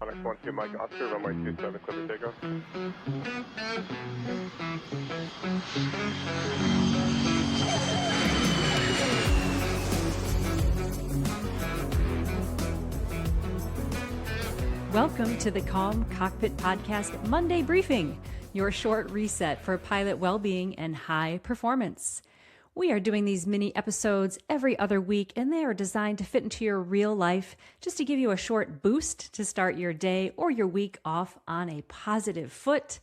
Onyx 1-2 Mike Oscar, runway 27, clear for takeoff. Welcome to the Calm Cockpit Podcast Monday Briefing, your short reset for pilot well-being and high performance. We are doing these mini episodes every other week, and they are designed to fit into your real life, just to give you a short boost to start your day or your week off on a positive foot.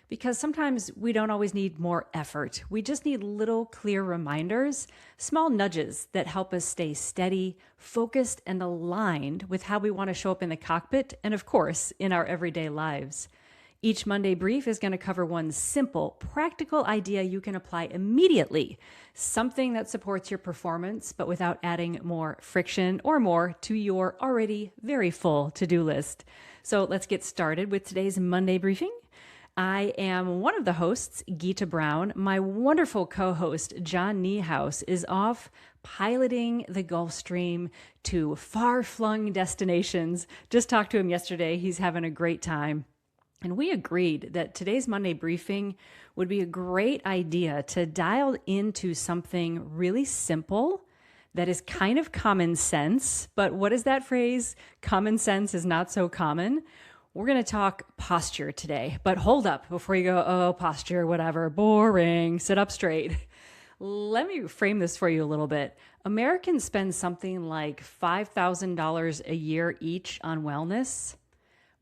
Because sometimes we don't always need more effort. We just need little clear reminders, small nudges that help us stay steady, focused, and aligned with how we want to show up in the cockpit and, of course, in our everyday lives. Each Monday brief is going to cover one simple, practical idea you can apply immediately, something that supports your performance, but without adding more friction or more to your already very full to-do list. So let's get started with today's Monday briefing. I am one of the hosts, Geeta Brown. My wonderful co-host, John Niehaus, is off piloting the Gulf Stream to far-flung destinations. Just talked to him yesterday. He's having a great time. And we agreed that today's Monday briefing would be a great idea to dial into something really simple that is kind of common sense. But what is that phrase? Common sense is not so common. We're going to talk posture today, but hold up before you go, oh, posture, whatever, boring, sit up straight. Let me frame this for you a little bit. Americans spend something like $5,000 a year each on wellness,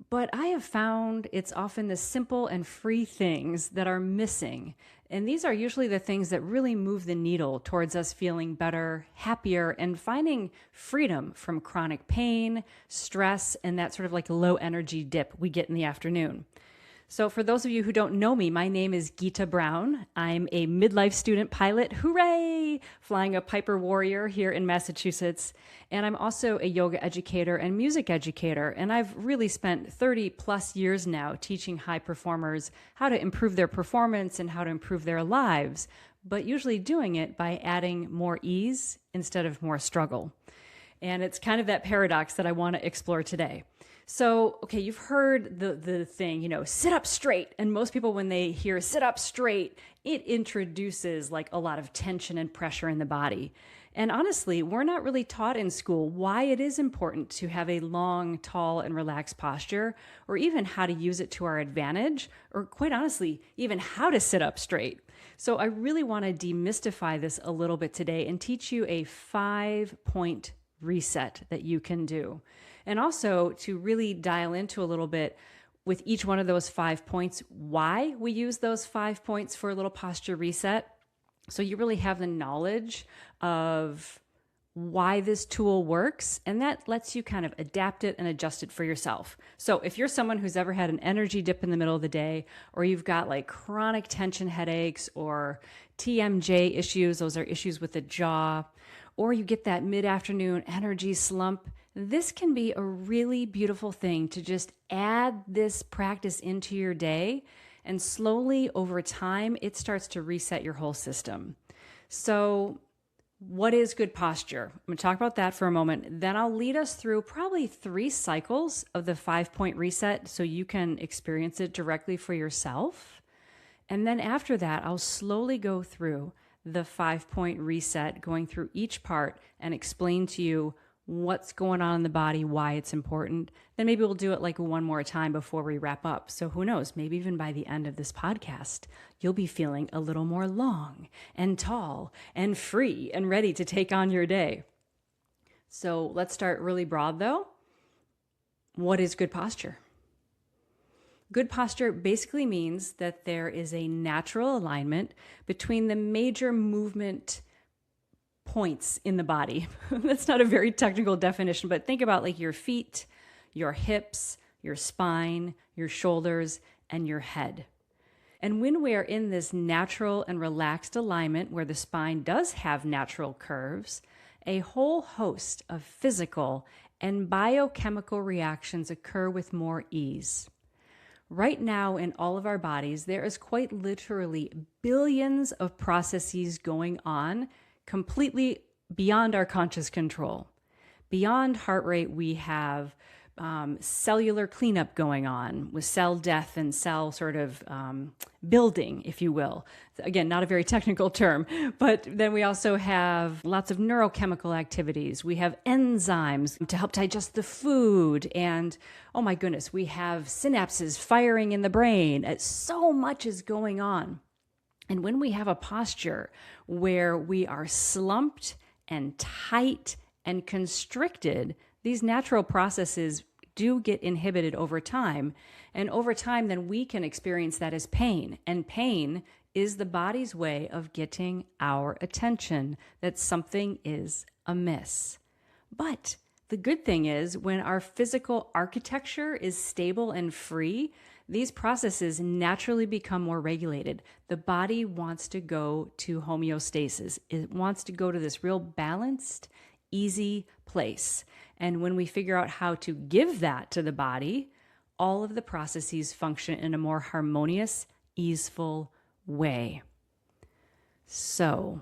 but I have found it's often the simple and free things that are missing. And these are usually the things that really move the needle towards us feeling better, happier, and finding freedom from chronic pain, stress, and that sort of like low energy dip we get in the afternoon. So for those of you who don't know me, my name is Geeta Brown. I'm a midlife student pilot, hooray, flying a Piper Warrior here in Massachusetts. And I'm also a yoga educator and music educator. And I've really spent 30 plus years now teaching high performers how to improve their performance and how to improve their lives, but usually doing it by adding more ease instead of more struggle. And it's kind of that paradox that I want to explore today. So, okay, you've heard the thing, sit up straight. And most people, when they hear sit up straight, it introduces like a lot of tension and pressure in the body. And honestly, we're not really taught in school why it is important to have a long, tall, and relaxed posture, or even how to use it to our advantage, or quite honestly, even how to sit up straight. So I really want to demystify this a little bit today and teach you a 5-point reset that you can do. And also to really dial into a little bit with each one of those 5 points, why we use those 5 points for a little posture reset. So you really have the knowledge of why this tool works, and that lets you kind of adapt it and adjust it for yourself. So if you're someone who's ever had an energy dip in the middle of the day, or you've got like chronic tension headaches or TMJ issues, those are issues with the jaw, or you get that mid-afternoon energy slump, this can be a really beautiful thing to just add this practice into your day, and slowly over time, it starts to reset your whole system. So what is good posture? I'm going to talk about that for a moment. Then I'll lead us through probably 3 cycles of the 5-point reset so you can experience it directly for yourself. And then after that, I'll slowly go through the 5-point reset, going through each part and explain to you what's going on in the body, why it's important. Then maybe we'll do it like one more time before we wrap up. So who knows, maybe even by the end of this podcast, you'll be feeling a little more long and tall and free and ready to take on your day. So let's start really broad though. What is good posture? Good posture basically means that there is a natural alignment between the major movement points in the body. That's not a very technical definition, but think about like your feet, your hips, your spine, your shoulders, and your head. And when we are in this natural and relaxed alignment where the spine does have natural curves, a whole host of physical and biochemical reactions occur with more ease. Right now in all of our bodies, there is quite literally billions of processes going on completely beyond our conscious control. Beyond heart rate, we have cellular cleanup going on with cell death and cell sort of building, if you will. Again, not a very technical term, but then we also have lots of neurochemical activities. We have enzymes to help digest the food. And oh my goodness, we have synapses firing in the brain. So much is going on. And when we have a posture where we are slumped and tight and constricted, these natural processes do get inhibited over time. And over time, then we can experience that as pain. And pain is the body's way of getting our attention that something is amiss. But the good thing is when our physical architecture is stable and free, these processes naturally become more regulated. The body wants to go to homeostasis. It wants to go to this real balanced, easy place. And when we figure out how to give that to the body, all of the processes function in a more harmonious, easeful way. So,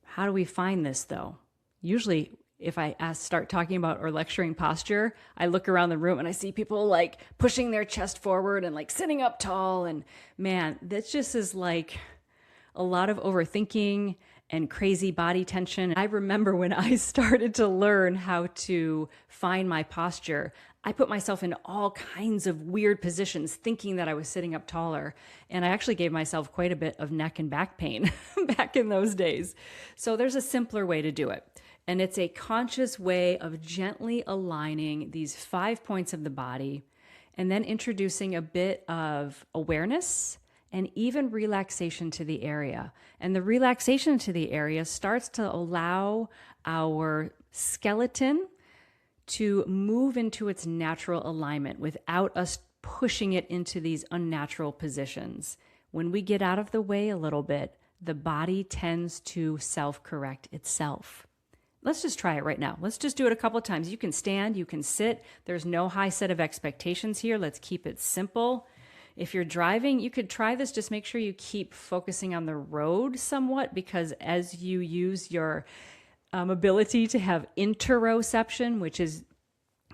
how do we find this though? Usually, if I start talking about or lecturing posture, I look around the room and I see people like pushing their chest forward and like sitting up tall. And man, that just is like a lot of overthinking and crazy body tension. I remember when I started to learn how to find my posture, I put myself in all kinds of weird positions thinking that I was sitting up taller. And I actually gave myself quite a bit of neck and back pain back in those days. So there's a simpler way to do it. And it's a conscious way of gently aligning these 5 points of the body and then introducing a bit of awareness and even relaxation to the area. And the relaxation to the area starts to allow our skeleton to move into its natural alignment without us pushing it into these unnatural positions. When we get out of the way a little bit, the body tends to self-correct itself. Let's just try it right now. Let's just do it a couple of times. You can stand, you can sit. There's no high set of expectations here. Let's keep it simple. If you're driving, you could try this. Just make sure you keep focusing on the road somewhat, because as you use your ability to have interoception, which is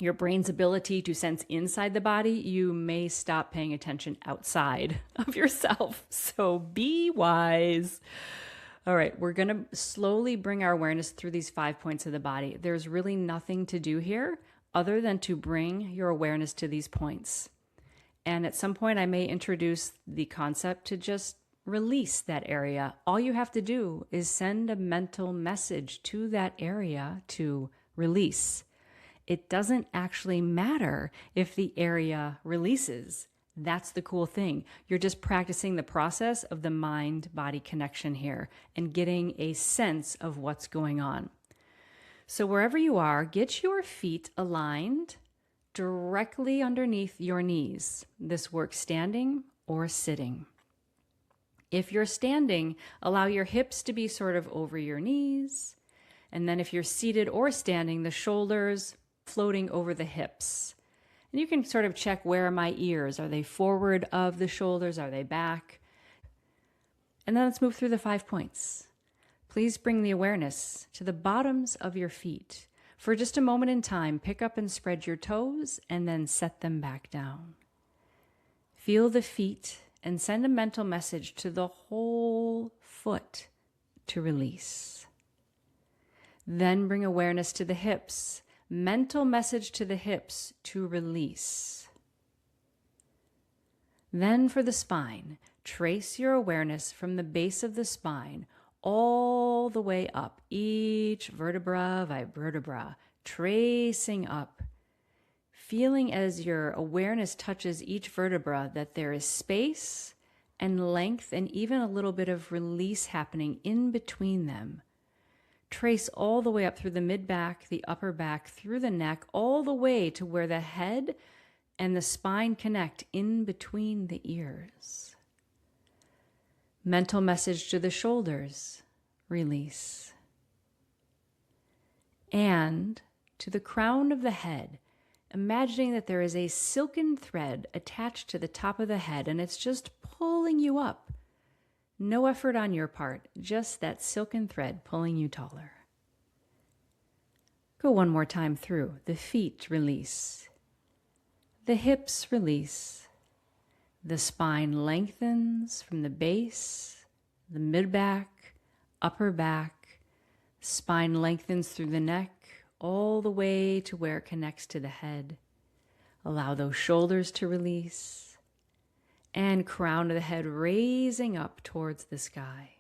your brain's ability to sense inside the body, you may stop paying attention outside of yourself. So be wise. All right, we're going to slowly bring our awareness through these 5 points of the body. There's really nothing to do here other than to bring your awareness to these points. And at some point, I may introduce the concept to just release that area. All you have to do is send a mental message to that area to release. It doesn't actually matter if the area releases. That's the cool thing. You're just practicing the process of the mind-body connection here and getting a sense of what's going on. So wherever you are, get your feet aligned directly underneath your knees. This works standing or sitting. If you're standing, allow your hips to be sort of over your knees. And then if you're seated or standing, the shoulders floating over the hips. And you can sort of check, where are my ears? Are they forward of the shoulders? Are they back? And then let's move through the 5 points. Please bring the awareness to the bottoms of your feet. For just a moment in time, pick up and spread your toes and then set them back down. Feel the feet and send a mental message to the whole foot to release. Then bring awareness to the hips. Mental message to the hips to release. Then for the spine, trace your awareness from the base of the spine all the way up, each vertebra by vertebra, tracing up, feeling as your awareness touches each vertebra that there is space and length and even a little bit of release happening in between them. Trace all the way up through the mid-back, the upper back, through the neck, all the way to where the head and the spine connect in between the ears. Mental message to the shoulders, release. And to the crown of the head, imagining that there is a silken thread attached to the top of the head and it's just pulling you up. No effort on your part, just that silken thread pulling you taller. Go one more time through. The feet, release. The hips release. The spine lengthens from the base, the mid-back, upper back. Spine lengthens through the neck, all the way to where it connects to the head. Allow those shoulders to release. And crown of the head raising up towards the sky.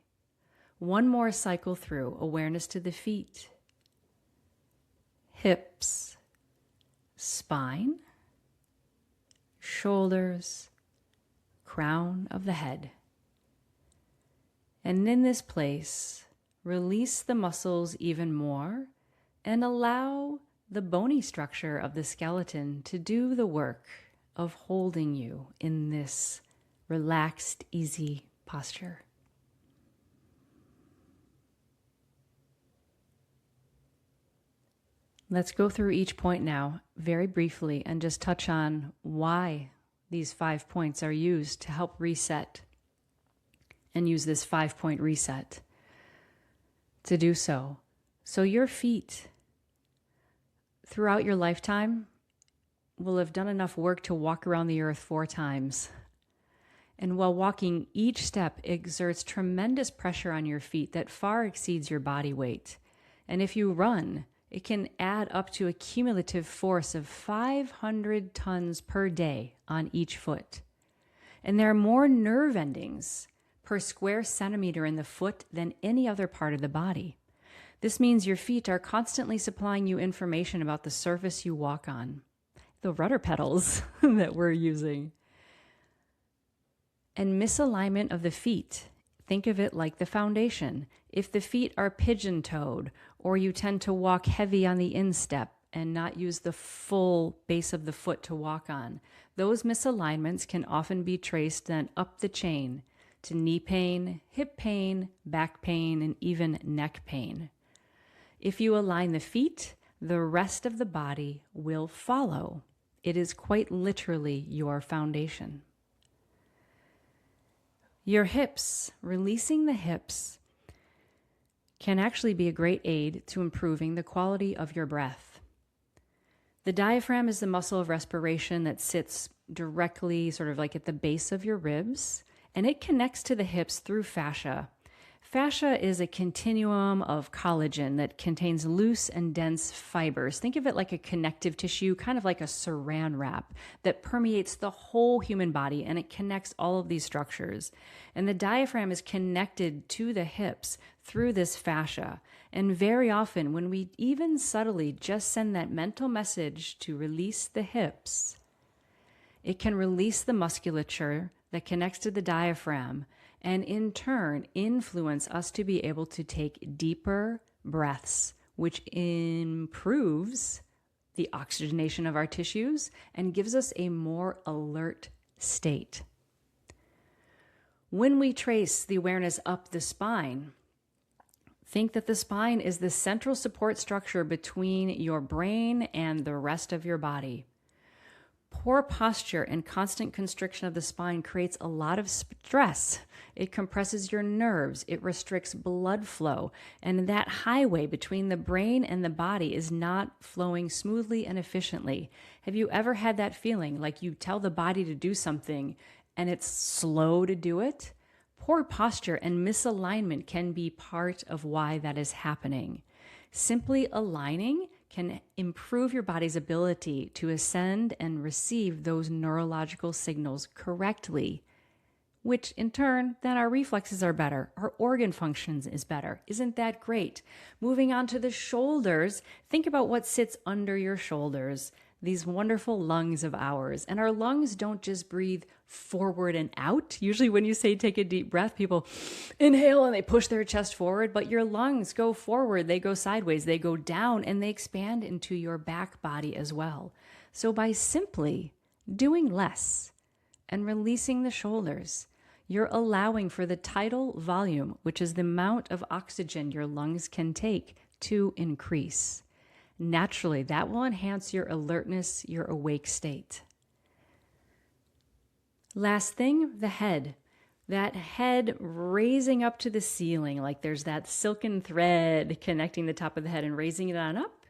One more cycle through, awareness to the feet, hips, spine, shoulders, crown of the head. And in this place, release the muscles even more and allow the bony structure of the skeleton to do the work of holding you in this relaxed, easy posture. Let's go through each point now very briefly and just touch on why these 5 points are used to help reset, and use this 5-point reset to do so. So your feet throughout your lifetime will have done enough work to walk around the earth 4 times. And while walking, each step exerts tremendous pressure on your feet that far exceeds your body weight. And if you run, it can add up to a cumulative force of 500 tons per day on each foot. And there are more nerve endings per square centimeter in the foot than any other part of the body. This means your feet are constantly supplying you information about the surface you walk on, the rudder pedals that we're using. And misalignment of the feet, think of it like the foundation. If the feet are pigeon-toed, or you tend to walk heavy on the instep and not use the full base of the foot to walk on, those misalignments can often be traced then up the chain to knee pain, hip pain, back pain, and even neck pain. If you align the feet, the rest of the body will follow. It is quite literally your foundation. Your hips, releasing the hips, can actually be a great aid to improving the quality of your breath. The diaphragm is the muscle of respiration that sits directly sort of like at the base of your ribs, and it connects to the hips through fascia. Fascia is a continuum of collagen that contains loose and dense fibers. Think of it like a connective tissue, kind of like a saran wrap that permeates the whole human body, and it connects all of these structures. And the diaphragm is connected to the hips through this fascia. And very often, when we even subtly just send that mental message to release the hips, it can release the musculature that connects to the diaphragm, and in turn influence us to be able to take deeper breaths, which improves the oxygenation of our tissues and gives us a more alert state. When we trace the awareness up the spine, think that the spine is the central support structure between your brain and the rest of your body. Poor posture and constant constriction of the spine creates a lot of stress. It compresses your nerves, it restricts blood flow, and that highway between the brain and the body is not flowing smoothly and efficiently. Have you ever had that feeling like you tell the body to do something and it's slow to do it? Poor posture and misalignment can be part of why that is happening. Simply aligning can improve your body's ability to ascend and receive those neurological signals correctly, which in turn, then our reflexes are better, our organ functions is better. Isn't that great? Moving on to the shoulders, think about what sits under your shoulders, these wonderful lungs of ours. And our lungs don't just breathe forward and out. Usually when you say take a deep breath, people inhale and they push their chest forward, but your lungs go forward, they go sideways, they go down, and they expand into your back body as well. So by simply doing less and releasing the shoulders, you're allowing for the tidal volume, which is the amount of oxygen your lungs can take, to increase. Naturally, that will enhance your alertness, your awake state. Last thing, the head. That head raising up to the ceiling, like there's that silken thread connecting the top of the head and raising it on up,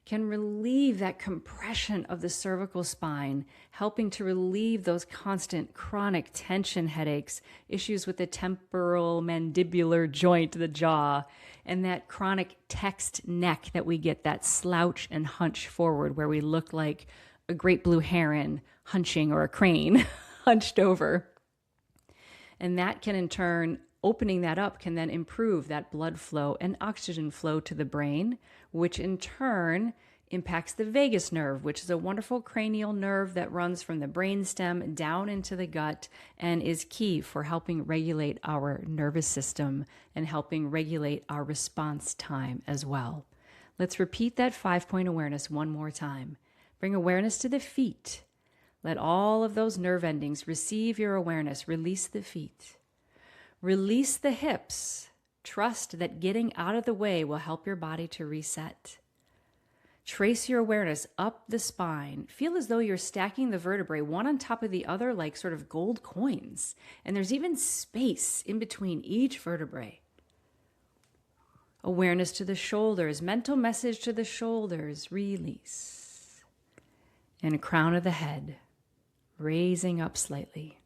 can relieve that compression of the cervical spine, helping to relieve those constant chronic tension headaches, issues with the temporal mandibular joint, the jaw, and that chronic text neck that we get, that slouch and hunch forward where we look like a great blue heron hunching or a crane hunched over. And that can in turn, opening that up can then improve that blood flow and oxygen flow to the brain, which in turn impacts the vagus nerve, which is a wonderful cranial nerve that runs from the brainstem down into the gut and is key for helping regulate our nervous system and helping regulate our response time as well. Let's repeat that 5-point awareness one more time. Bring awareness to the feet. Let all of those nerve endings receive your awareness. Release the feet. Release the hips. Trust that getting out of the way will help your body to reset. Trace your awareness up the spine. Feel as though you're stacking the vertebrae one on top of the other like sort of gold coins. And there's even space in between each vertebrae. Awareness to the shoulders. Mental message to the shoulders. Release. And crown of the head. Raising up slightly.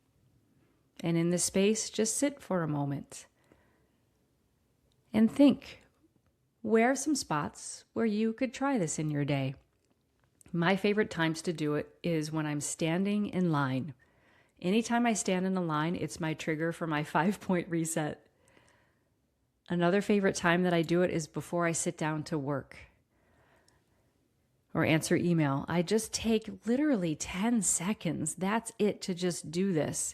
And in this space, just sit for a moment and think, where are some spots where you could try this in your day? My favorite times to do it is when I'm standing in line. Anytime I stand in a line, it's my trigger for my 5-point reset. Another favorite time that I do it is before I sit down to work or answer email. I just take literally 10 seconds. That's it to just do this.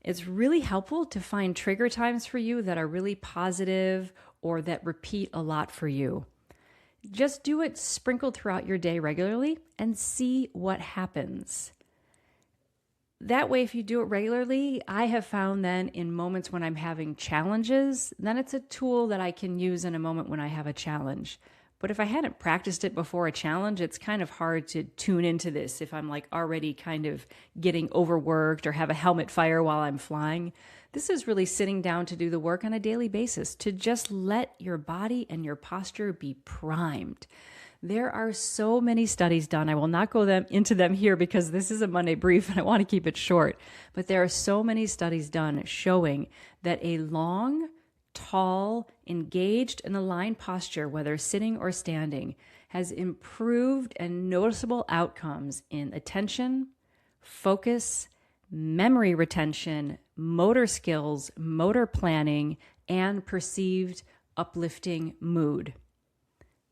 It's really helpful to find trigger times for you that are really positive or that repeat a lot for you. Just do it sprinkled throughout your day regularly and see what happens. That way, if you do it regularly, I have found then in moments when I'm having challenges, then it's a tool that I can use in a moment when I have a challenge. But if I hadn't practiced it before a challenge, it's kind of hard to tune into this if I'm like already kind of getting overworked or have a helmet fire while I'm flying. This is really sitting down to do the work on a daily basis, to just let your body and your posture be primed. There are so many studies done. I will not go into them here because this is a Monday brief and I want to keep it short. But there are so many studies done showing that a long, tall, engaged, and aligned posture, whether sitting or standing, has improved and noticeable outcomes in attention, focus, memory retention, motor skills, motor planning, and perceived uplifting mood.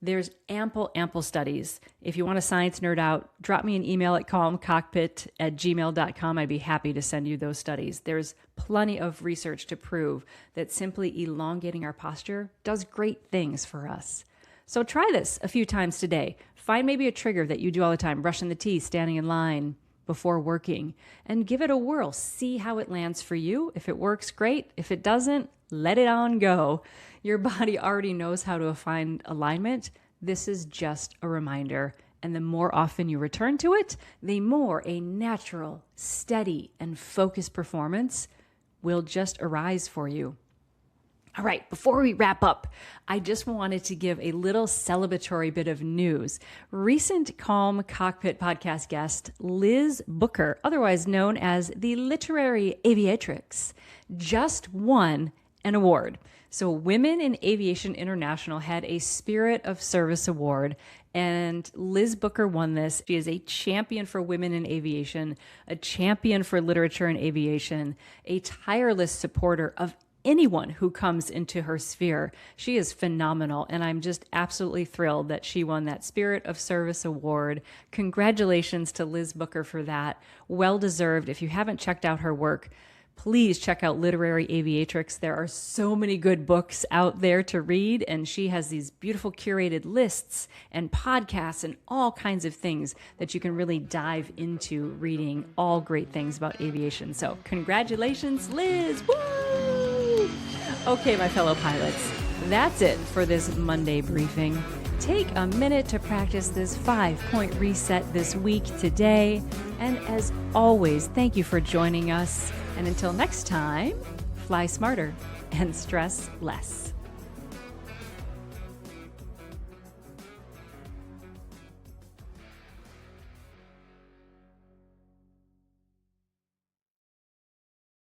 There's ample studies. If you want to science nerd out, drop me an email at calmcockpit@gmail.com. I'd be happy to send you those studies. There's plenty of research to prove that simply elongating our posture does great things for us. So try this a few times today. Find maybe a trigger that you do all the time, brushing the teeth, standing in line before working, and give it a whirl. See how it lands for you. If it works, great. If it doesn't, let it on go. Your body already knows how to find alignment. This is just a reminder. And the more often you return to it, the more a natural, steady, and focused performance will just arise for you. All right, before we wrap up, I just wanted to give a little celebratory bit of news. Recent Calm Cockpit podcast guest, Liz Booker, otherwise known as the Literary Aviatrix, just won an award. So Women in Aviation International had a Spirit of Service Award, and Liz Booker won this. She is a champion for women in aviation, a champion for literature in aviation, a tireless supporter of anyone who comes into her sphere. She is phenomenal, and I'm just absolutely thrilled that she won that Spirit of Service Award. Congratulations to Liz Booker for that. Well deserved. If you haven't checked out her work, please check out Literary Aviatrix. There are so many good books out there to read, and she has these beautiful curated lists and podcasts and all kinds of things that you can really dive into reading, all great things about aviation. So congratulations, Liz! Woo! Okay, my fellow pilots, that's it for this Monday briefing. Take a minute to practice this 5-point reset this week today. And as always, thank you for joining us. And until next time, fly smarter and stress less.